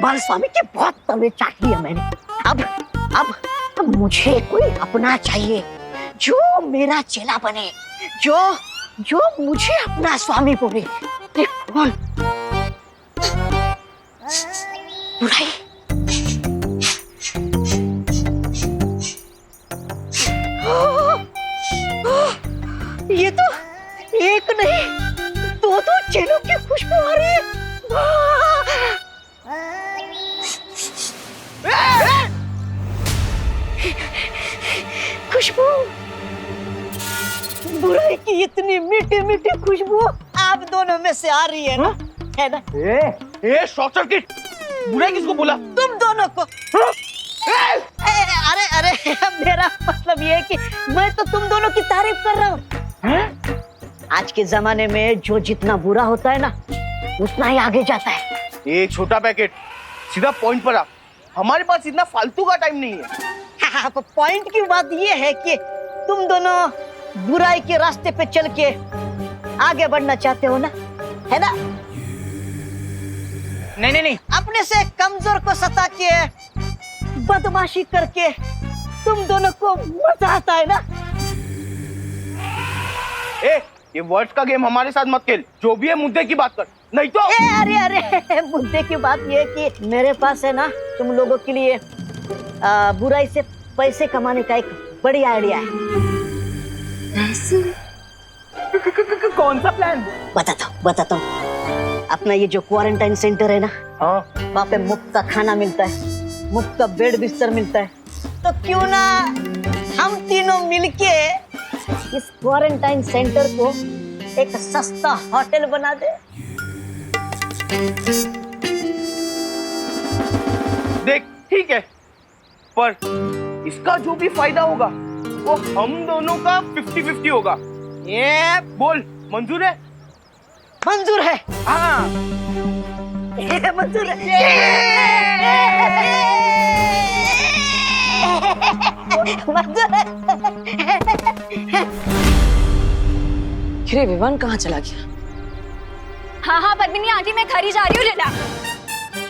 बाल स्वामी की बहुत तबीयत चाट ली है मैंने। अब मुझे कोई अपना चाहिए जो मेरा चेला बने, जो मुझे अपना स्वामी बोले। बोल बुराई। ये तो एक नहीं दो चेलों की खुशबू आ रही है। खुशबू, बुराई की इतनी मीठी मीठी खुशबू आप दोनों में से आ रही है ना? है ना? ए शॉर्ट सर्किट, बुराई किसको बोला? तुम दोनों को। अरे मेरा मतलब ये है कि मैं तो तुम दोनों की तारीफ कर रहा हूँ। आज के जमाने में जो जितना बुरा होता है ना उतना ही आगे जाता है। ये छोटा पैकेट, सीधा पॉइंट पर आ। हमारे पास इतना फालतू का टाइम नहीं है। पॉइंट की बात ये है कि तुम दोनों बुराई के रास्ते पे चल के आगे बढ़ना चाहते हो ना, है ना? नहीं, अपने से कमजोर को सता के बदमाशी करके तुम दोनों को मजा आता है ना? ये वर्ड्स का गेम हमारे साथ मत खेल। जो भी है मुद्दे की बात कर, नहीं तो। अरे मुद्दे की बात ये है कि मेरे पास है ना तुम लोगों के लिए बुराई से पैसे कमाने का एक बढ़िया आइडिया है। कौन सा प्लान? बताता हूँ। अपना ये जो क्वारंटाइन सेंटर है ना, वहाँ पे मुफ्त का खाना मिलता है, मुफ्त का बेड बिस्तर मिलता है। तो क्यों ना हम तीनों मिलके इस क्वारंटाइन सेंटर को एक सस्ता होटल बना दे। देख ठीक है, पर इसका जो भी फायदा होगा वो हम दोनों का 50-50 होगा। ये बोल, मंजूर है? मंजूर है। हाँ मंजूर है। मंजूर है। अरे विवान कहाँ चला गया? हाँ पद्मिनी आंटी, मैं घर ही जा रही हूँ। लेला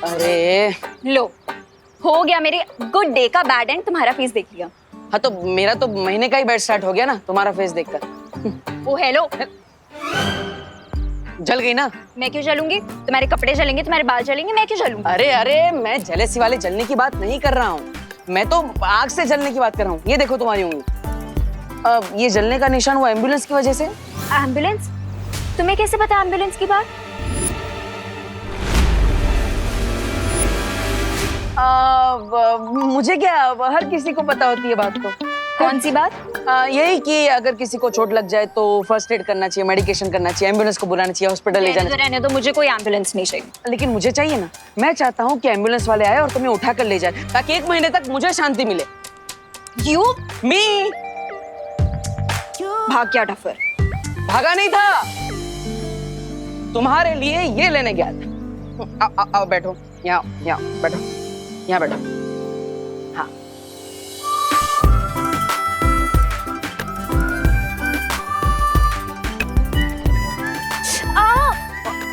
अरे लो, हो गया मेरे गुड डे का बैड एंड। तुम्हारा फेस देख लिया। हाँ तो मेरा तो महीने का ही बैड स्टार्ट हो गया ना तुम्हारा फेस देखकर। ओ हेलो, जल गई ना? मैं क्यों जलूंगी? तुम्हारे कपड़े जलेंगे, तुम्हारे बाल जलेंगे, मैं क्यों जलूंगी? अरे मैं जेलेसी वाले जलने की बात नहीं कर रहा हूँ, मैं तो आग से जलने की बात कर रहा हूँ। ये देखो तुम्हारी उंगली, ये जलने का निशान वो एम्बुलेंस की वजह से। एम्बुलेंस? तुम्हें कैसे पता एम्बुलेंस की बात? मुझे क्या, हर किसी को पता होती है बात तो। कौन सी बात? यही कि अगर किसी को चोट लग जाए तो फर्स्ट एड करना चाहिए, मेडिकेशन करना चाहिए, एम्बुलेंस को बुलाना चाहिए, हॉस्पिटल ले जाना चाहिए। रहने दो, मुझे कोई एम्बुलेंस नहीं चाहिए। लेकिन मुझे चाहिए ना। मैं चाहता हूँ कि एम्बुलेंस वाले आए और तुम्हें उठा कर ले जाए, ताकि 1 महीने तक मुझे शांति मिले। यू मी भाग गया फिर? भागा नहीं था, तुम्हारे लिए ये लेने गया था। आओ बैठो, यहाँ बैठो, यहाँ बैठो। हाँ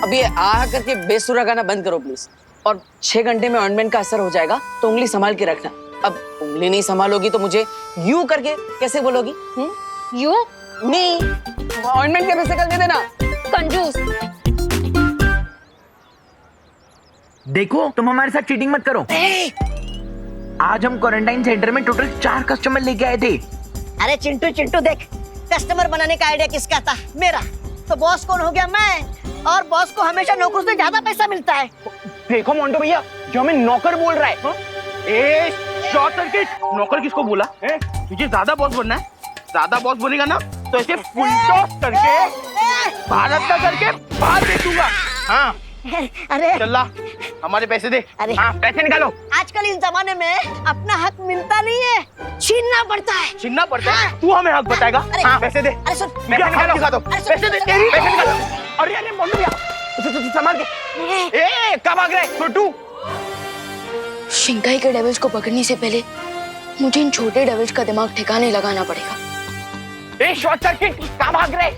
अभी आ करके बेसुरा गाना बंद करो प्लीज। और 6 घंटे में ऑइंटमेंट का असर हो जाएगा, तो उंगली संभाल के रखना। अब उंगली नहीं संभालोगी तो मुझे यूं करके कैसे बोलोगी? यू नहीं, ऑइंटमेंट के पैसे कल दे देना। कंजूस। देखो तुम हमारे साथ चीटिंग मत करो। आज हम क्वारंटाइन सेंटर में टोटल 4 कस्टमर लेके आए थे। अरे चिंटू देख, कस्टमर बनाने का आइडिया किसका था? मेरा। तो बॉस कौन हो गया? मैं। और बॉस को हमेशा नौकर से ज्यादा पैसा मिलता है। देखो मोंटो भैया, जो हमें नौकर बोल रहा है। ए शॉर्ट सर्किट, नौकर किसको बोला? तुझे ज्यादा बॉस बनना है? ज्यादा बॉस बनेगा ना तो ऐसे फुल टॉस करके भारत का करके बाहर भेजूंगा। हाँ अरे चल्ला, हमारे पैसे दे। अरे हाँ पैसे निकालो। आजकल इस जमाने में अपना हक मिलता नहीं है, छीनना पड़ता है। छीनना पड़ता है? तू हमें हक बताएगा? हाँ पैसे दे। अरे सुन, पैसे निकालो। पैसे दे, तेरी पैसे निकालो। अरे मोंटो भैया संभाल के। ए कब भाग रहा है छोटू? शिंकाई के डेविल्स को पकड़ने से पहले मुझे इन छोटे डेविल्स का दिमाग ठिकाने लगाना पड़ेगा। ए शॉर्ट सर्किट, कहाँ भाग रहे?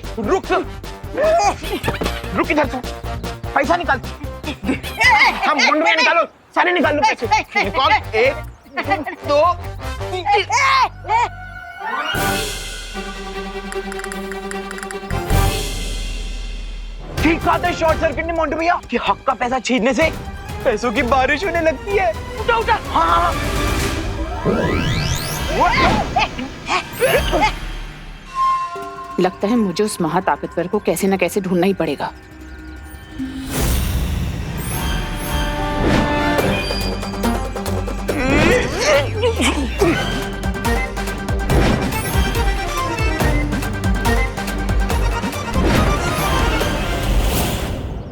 रुक इधर से, पैसा निकाल। हम मोंटो भैया निकालो, सारे निकाल लो पैसे। निकाल, 1 2 3। ठीक कहा था शॉर्ट सर्किट ने मोंटू भैया कि हक का पैसा छीनने से पैसों की बारिश होने लगती है। उठा उठा। हाँ। लगता है मुझे उस महाताकतवर को कैसे न कैसे ढूंढना ही पड़ेगा।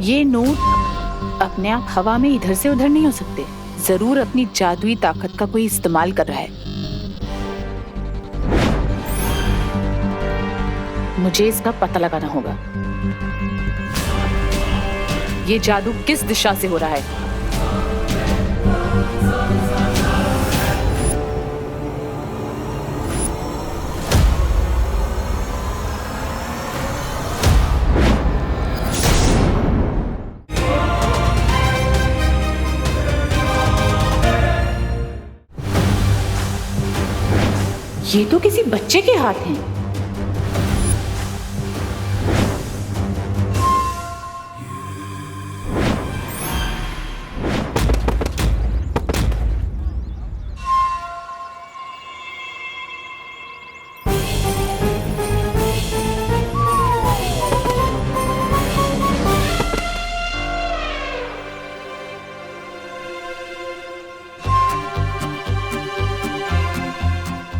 ये नोट अपने आप हवा में इधर से उधर नहीं हो सकते। जरूर अपनी जादुई ताकत का कोई इस्तेमाल कर रहा है। मुझे इसका पता लगाना होगा। ये जादू किस दिशा से हो रहा है? ये तो किसी बच्चे के हाथ हैं।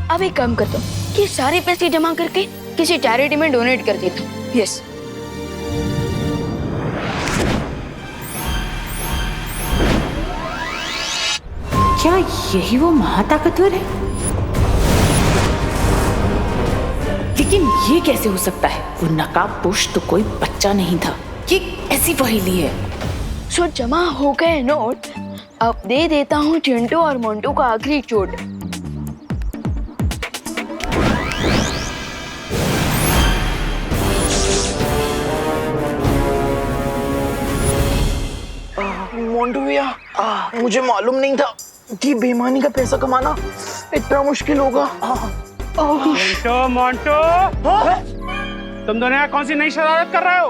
अब एक काम करता हूँ कि सारे पैसे जमा करके किसी चैरिटी में डोनेट कर देता हूँ। यस। क्या यही वो महाताकतवर है? लेकिन ये कैसे हो सकता है? वो नकाबपोश तो कोई बच्चा नहीं था। ये ऐसी पहेली है। सो जमा हो गए नोट। अब दे देता हूँ चिंटू और मोंटू को आखिरी चोट। मोंटू भैया मुझे मालूम नहीं था कि बेईमानी का पैसा कमाना इतना मुश्किल होगा। मोंटो मोंटो, तुम दोनों यहाँ कौन सी नई शरारत कर रहे हो?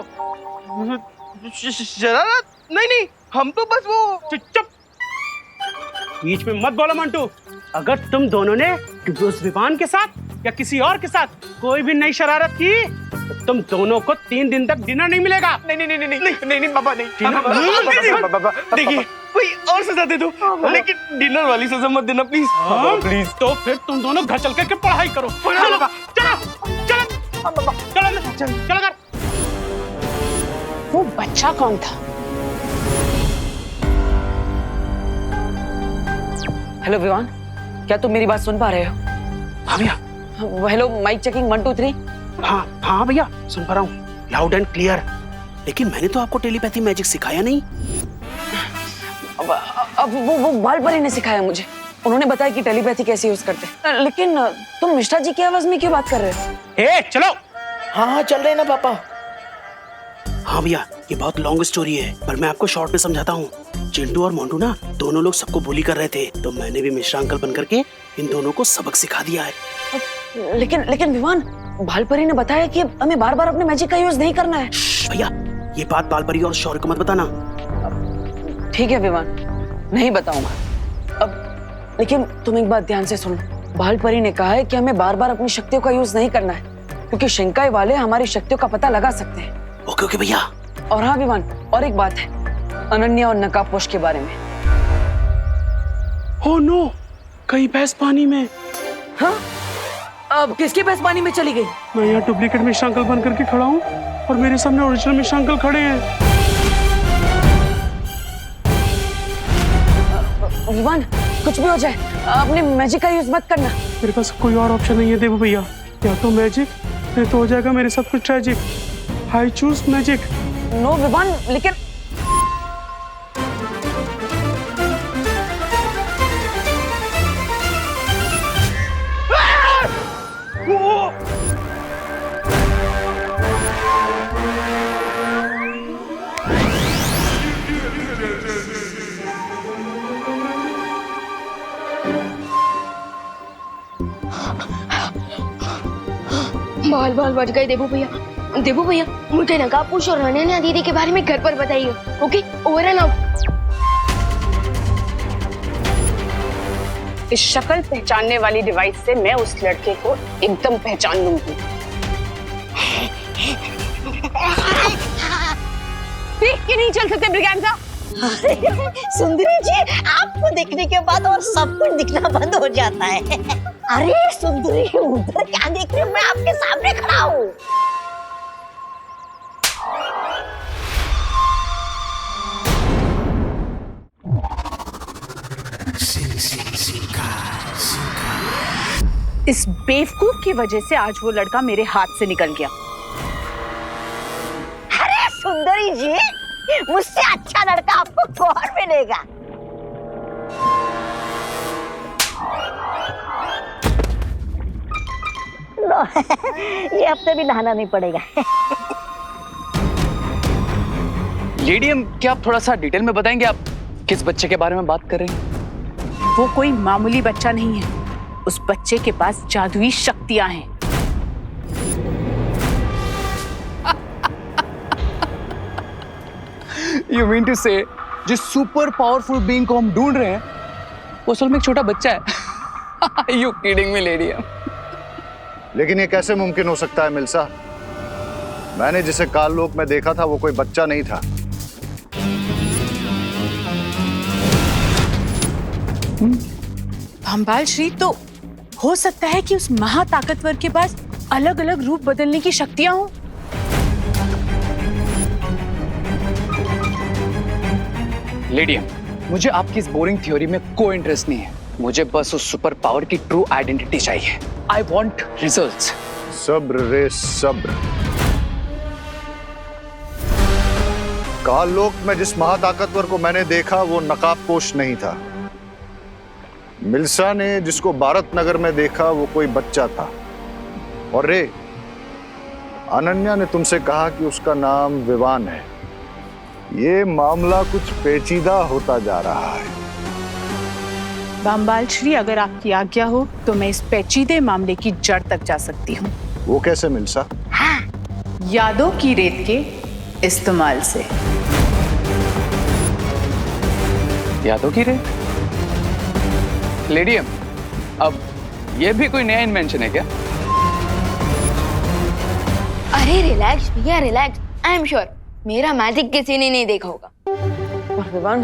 शरारत? नहीं नहीं, हम तो बस वो। चुप, बीच में मत बोलो मोंटू। अगर तुम दोनों ने उस विवान के साथ या किसी और के साथ कोई भी नई शरारत की तो तुम दोनों को 3 दिन तक डिनर नहीं मिलेगा। नहीं नहीं नहीं नहीं नहीं नहीं नहीं बाबा नहीं। देखिए कोई और सजा दे दो, लेकिन डिनर वाली सजा मत देना प्लीज। प्लीज। तो फिर तुम दोनों घर चल करके पढ़ाई करो। चलो चलो चलो चलो चलो कर। वो बच्चा कौन था? हेलो विवान, क्या तुम मेरी बात सुन पा रहे हो? हाँ भैया। Hello, mike checking 1 2 3। हाँ भैया, सुन पा रहा हूँ लाउड एंड क्लियर। लेकिन मैंने तो आपको टेलीपैथी मैजिक सिखाया नहीं। अब वो बालपरी ने सिखाया मुझे। उन्होंने बताया कि टेलीपैथी कैसे यूज करते हैं। लेकिन तुम मिश्रा जी की आवाज में क्यों बात कर रहे हो? ए चलो। हाँ चल रहे ना पापा। हाँ भैया, ये बहुत लॉन्ग स्टोरी है, पर मैं आपको शॉर्ट में समझाता हूँ। चिंटू और मोंटू ना दोनों लोग सबको बुली कर रहे थे, तो मैंने भी मिश्रा अंकल बन करके इन दोनों को सबक सिखा दिया है। लेकिन विवान, बालपरी ने बताया कि हमें बार बार अपने मैजिक का यूज नहीं करना है। भैया, ये बात बालपरी और शौर्य को मत बताना। ठीक है विवान, नहीं बताऊंगा। अब लेकिन तुम एक बात ध्यान से सुनो। बालपरी ने कहा है कि हमें बार बार अपनी शक्तियों का यूज नहीं करना है, क्योंकि शिंकाई वाले हमारी शक्तियों का पता लगा सकते हैं। ओके ओके भैया। और हाँ विवान, और एक बात है अनन्या और नकाबपोश के बारे में। ओह नो, कहीं भैंस पानी में। हाँ? अब किसकी भैंस पानी में चली गई? मैं यहाँ डुप्लीकेट मिश्रा अंकल बन करके खड़ा हूँ और मेरे सामने ओरिजिनल मिश्रा अंकल खड़े हैं। विवान, कुछ भी हो जाए अपने मैजिक का यूज मत करना। मेरे पास कोई और ऑप्शन नहीं है देवू भैया, या तो मैजिक नहीं तो हो जाएगा मेरे साथ कुछ tragic. I choose magic. No Vivaan, लेकिन बाल बाल बच गए देबू भैया। देबू भैया, मुझे नकाबपोश और अनन्या दीदी के बारे में घर पर बताइए। Okay, over and out. इस शक्ल पहचानने वाली डिवाइस से मैं उस लड़के को एकदम पहचान लूंगी। देख के नहीं चल सकते ब्रिगेंजा। सुंदरी जी, आपको देखने के बाद और सब कुछ दिखना बंद हो जाता है। अरे सुंदरी, उधर क्या देख रही हो? मैं आपके सामने खड़ा हूँ। इस बेवकूफ की वजह से आज वो लड़का मेरे हाथ से निकल गया। अरे सुंदरी जी, मुझसे अच्छा लड़का आपको कौन मिलेगा? लो, ये हफ्ते भी नहाना नहीं पड़ेगा। लेडीम, क्या आप थोड़ा सा डिटेल में बताएंगे आप किस बच्चे के बारे में बात कर रहे हैं? वो कोई मामूली बच्चा नहीं है। उस बच्चे के पास जादुई शक्तियां हैं। You mean to say, जिस सुपर पावरफुल बीइंग को हम ढूंढ रहे हैं वो असल में एक छोटा बच्चा है? You kidding me, lady? लेकिन ये कैसे मुमकिन हो सकता है मिल्सा? मैंने जिसे काललोक में देखा था वो कोई बच्चा नहीं था। भंबाल श्री, तो हो सकता है कि उस महाताकतवर के पास अलग अलग रूप बदलने की शक्तियां हों। लेडीम, मुझे आपकी इस बोरिंग थ्योरी में कोई इंटरेस्ट नहीं है। मुझे बस उस सुपर पावर की ट्रू आइडेंटिटी चाहिए। I want results. सब्र रे सब्र। काललोक में जिस महाताकतवर को मैंने देखा वो नकाबपोश नहीं था। मिल्सा ने जिसको भारत नगर में देखा वो कोई बच्चा था। और रे, अनन्या ने तुमसे कहा कि उसका नाम विवान है। ये मामला कुछ पेचीदा होता जा रहा है। भंबाल श्री, अगर आपकी आज्ञा हो तो मैं इस पेचीदे मामले की जड़ तक जा सकती हूँ। वो कैसे मिल्सा? यादों की रेत के इस्तेमाल से। यादों की रेत? लेडीम, अब ये भी कोई नया इन्वेंशन है क्या? अरे रिलैक्स भैया, रिलैक्स। आई एम श्योर मेरा मैजिक किसी ने नहीं देखा होगा। और विवान,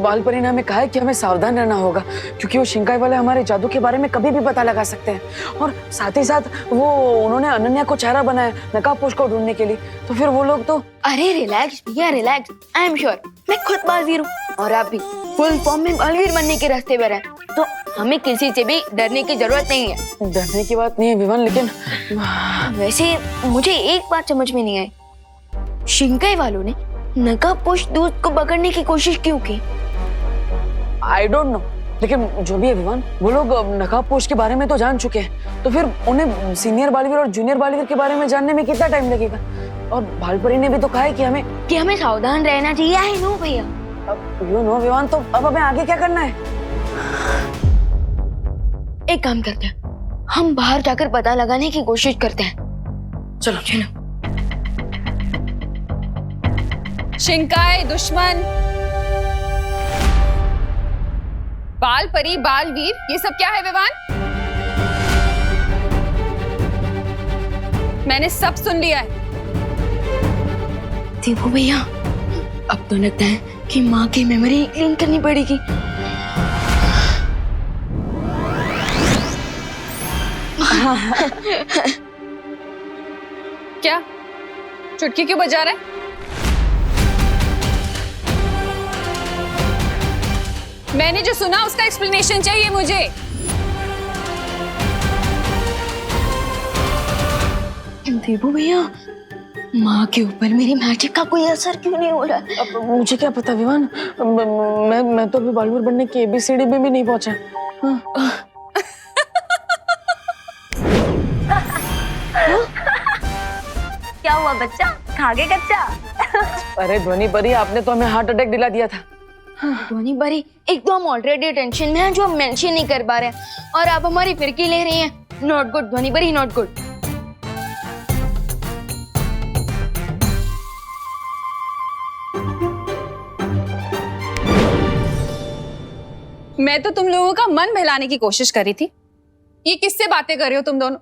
बाल परी ने हमें कहा है कि हमें सावधान रहना होगा, क्योंकि वो शिंकाई वाले हमारे जादू के बारे में कभी भी पता लगा सकते हैं। और साथ ही साथ वो उन्होंने अनन्या को चारा बनाया नकाबपोश को ढूंढने के लिए। तो फिर वो लोग तो। अरे रिलैक्स भैया, रिलैक्स। आई एम श्योर मैं खुद बालवीर हूँ और आप भी फुल फॉर्म में बालवीर बनने के रास्ते पर हैं। तो हमें किसी से भी डरने की जरूरत नहीं है। डरने की बात नहीं है विवान, लेकिन वैसे मुझे एक बात समझ में नहीं आई, शिंकाई वालों ने नकाबपोश दूत को पकड़ने की कोशिश क्यों की? आई डोंट नो, लेकिन जो भी है विवान, वो लोग नकाबपोश के बारे में तो जान चुके हैं। तो फिर उन्हें सीनियर बालवीर और जूनियर बालवीर के बारे में जानने में कितना टाइम लगेगा? और भालपरी ने भी तो कहा है कि हमें सावधान रहना चाहिए। आई नो भैया। यू नो विवान, तो अब हमें आगे क्या करना है? एक काम करते हैं, हम बाहर जाकर पता लगाने की कोशिश करते हैं। चलो चलो। शिंकाई दुश्मन, बाल परी, बालवीर, ये सब क्या है विवान? मैंने सब सुन लिया है। देखो भैया, अब तो लगता है कि माँ की मेमोरी क्लीन करनी पड़ेगी। क्या चुटकी क्यों बजा रहा है? मैंने जो सुना उसका एक्सप्लेनेशन चाहिए मुझे। देबू भैया, माँ के ऊपर मेरी मैजिक का कोई असर क्यों नहीं हो रहा? अब मुझे क्या पता विवान, मैं तो अभी बालवीर बनने की ABCD में भी नहीं पहुंचा। क्या हुआ बच्चा, खा गए कच्चा? अरे ध्वनि परी, आपने तो हमें हार्ट अटैक दिला दिया था। ध्वनि परी, एक तो हम ऑलरेडी टेंशन में हैं जो हम मेंशन नहीं कर पा रहे हैं, और आप हमारी फिरकी ले रही हैं। नॉट गुड ध्वनि परी, नॉट गुड। मैं तो तुम लोगों का मन बहलाने की कोशिश कर रही थी। ये किससे बातें कर रहे हो तुम दोनों?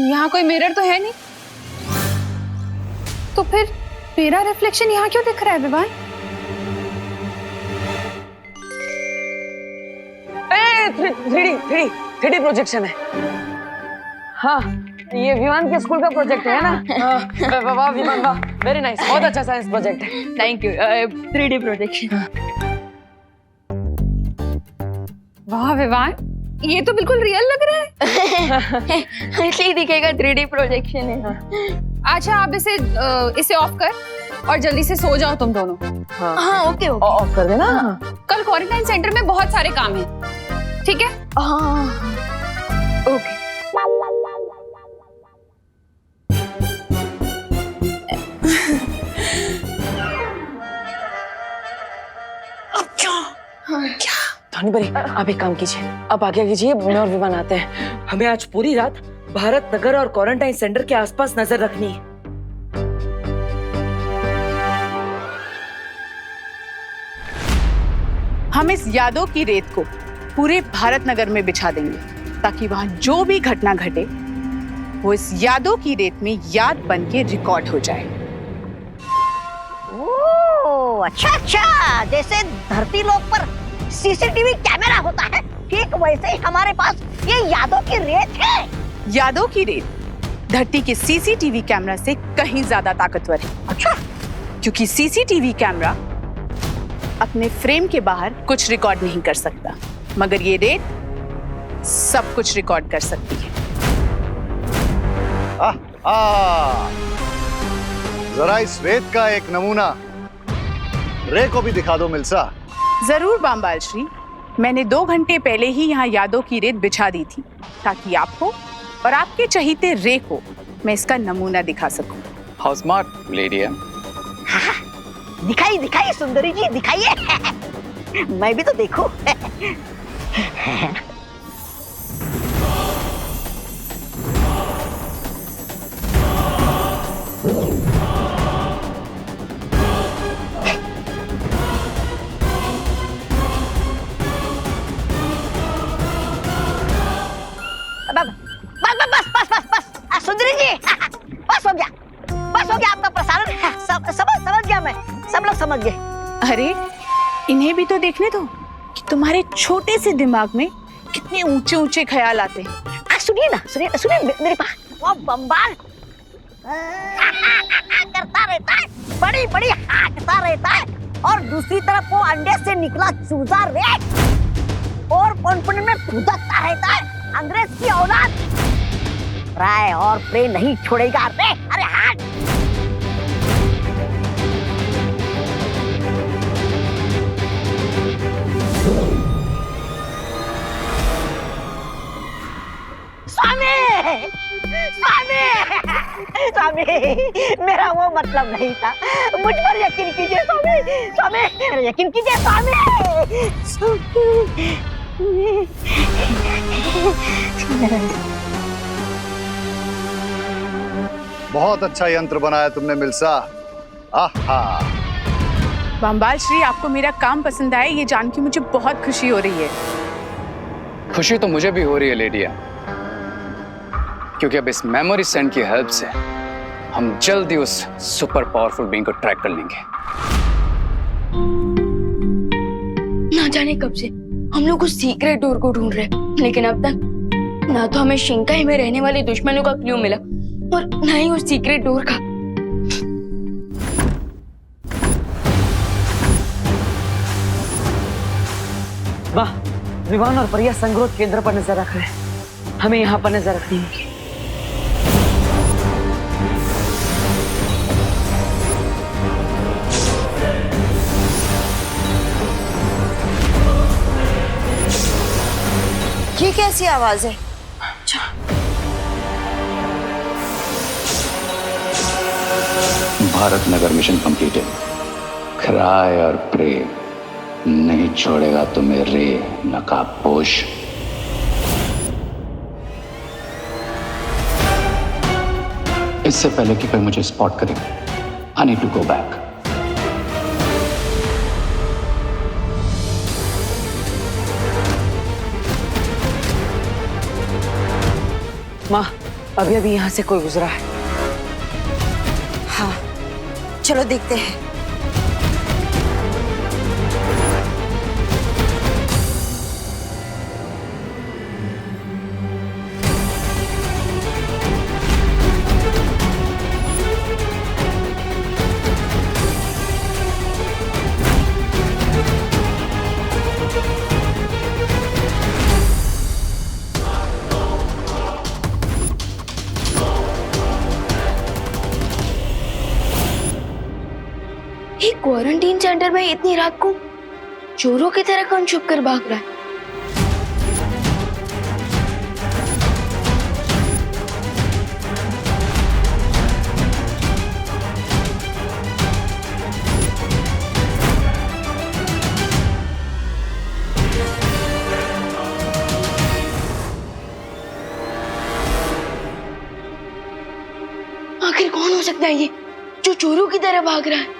यहाँ कोई मिरर तो है नहीं, तो फिर मेरा रिफ्लेक्शन यहाँ क्यों दिख रहा है विवान? थ्री डी प्रोजेक्शन है। हाँ, ये विमान के स्कूल का प्रोजेक्ट है ना? वाह विमान, वाह, वेरी नाइस, बहुत अच्छा साइंस प्रोजेक्ट है। Thank you. 3D projection. वाह विवान, ये तो बिल्कुल रियल लग रहा है। ऐसे ही दिखेगा, 3D प्रोजेक्शन है। अच्छा, आप इसे ऑफ कर और जल्दी से सो जाओ तुम दोनों। हाँ ओके ओके। ऑफ कर देना। कल क्वारंटाइन सेंटर में बहुत सारे काम हैं, ठीक है? हाँ ओके। धोनी बरी, आप एक काम कीजिए, आप आगे कीजिए, मैं और विमान आते हैं। हमें आज पूरी रात भारत नगर और क्वारंटाइन सेंटर के आसपास नजर रखनी है। हम इस यादों की रेत को पूरे भारत नगर में बिछा देंगे, ताकि वहां जो भी घटना घटे वो इस यादों की रेत में याद बन के रिकॉर्ड हो जाए। ओह, अच्छा अच्छा, जैसे धरती लोक पर सीसीटीवी कैमरा होता है, ठीक वैसे ही हमारे पास ये यादों की रेत है। यादों की रेत धरती के सीसीटीवी कैमरा से कहीं ज्यादा ताकतवर है। अच्छा, क्योंकि सीसीटीवी कैमरा अपने फ्रेम के बाहर कुछ रिकॉर्ड नहीं कर सकता, मगर ये रेत सब कुछ रिकॉर्ड कर सकती है। जरा इस रेत का एक नमूना रे को भी दिखा दो मिल्सा। जरूर बामबाल श्री, मैंने 2 घंटे पहले ही यहाँ यादों की रेत बिछा दी थी, ताकि आपको और आपके चहीते रे को मैं इसका नमूना दिखा सकूं। हाउ स्मार्ट लेडी है। दिखाइए दिखाइए सुंदरी जी, दिखाइए। मैं भी तो देखूं। बस सुंदरी जी, बस हो गया आपका प्रसारण। समझ गया मैं, सब लोग समझ गए। अरे इन्हें भी तो देखने दो कि तुम्हारे छोटे से दिमाग में कितने ऊंचे ऊंचे ख्याल आते हैं। सुनिए मेरे पास वो बम्बाल करता रहता है, बड़ी बड़ी हाँकता रहता है, और दूसरी तरफ वो अंडे से निकला चूजा रे और पनपन में फुदकता रहता है, अंग्रेज की औलाद। राय और प्रे नहीं छोड़ेगा रे। अरे हाथ स्वामी, मेरा वो मतलब नहीं था, मुझ पर यकीन कीजिए स्वामी, यकीन कीजिए स्वामी। बहुत अच्छा यंत्र बनाया तुमने मिल्सा। आहा। बामबाल श्री, आपको मेरा काम पसंद आया, ये जान के मुझे बहुत खुशी हो रही है। खुशी तो मुझे भी हो रही है लेडिया, क्योंकि अब इस मेमोरी सेंड की हेल्प से हम जल्दी उस सुपर पावरफुल बीइंग को ट्रैक कर लेंगे। ना जाने कब से हम लोग उस सीक्रेट डोर को ढूंढ रहे हैं, लेकिन अब तक ना तो हमें शिंकाई में रहने वाले दुश्मनों का क्लू मिला और ना ही उस सीक्रेट डोर का। वाह, विवान और परिया संग्रोध केंद्र पर नजर रख रहे हैं, हमें यहाँ पर नजर रखनी होगी। ये कैसी आवाज है? Bharat Nagar mission completed. Cry और प्रे नहीं छोड़ेगा तुम्हें रे नकाबपोश। इससे पहले कि कोई मुझे स्पॉट करे, I need to go back. माँ, अभी अभी यहाँ से कोई गुजरा है। हाँ, चलो देखते हैं। क्वारंटीन सेंटर में इतनी रात को चोरों की तरह कौन छुप कर भाग रहा है? आखिर कौन हो सकता है ये जो चोरों की तरह भाग रहा है?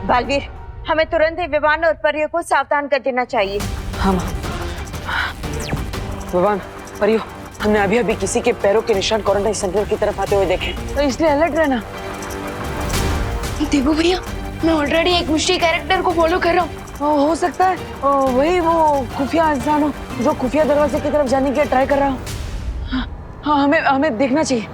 बालवीर, हमें तुरंत ही विवान और परियो को सावधान कर देना चाहिए। हाँ माँ। विवान, परियो, हमने अभी अभी किसी के पैरों के निशान क्वारंटाइन सेंटर की तरफ आते हुए देखे, तो इसलिए अलर्ट रहना। देखो भैया, मैं ऑलरेडी एक मिस्ट्री कैरेक्टर को फॉलो कर रहा हूँ। हो सकता है वही वो खुफिया इंसान हो जो खुफिया दरवाजे की तरफ जाने के लिए ट्राई कर रहा हो। हाँ, हमें देखना चाहिए।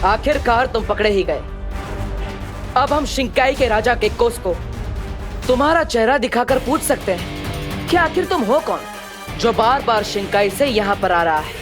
आखिरकार तुम पकड़े ही गए। अब हम शिंकाई के राजा केकोस को तुम्हारा चेहरा दिखाकर पूछ सकते हैं कि आखिर तुम हो कौन जो बार बार शिंकाई से यहाँ पर आ रहा है।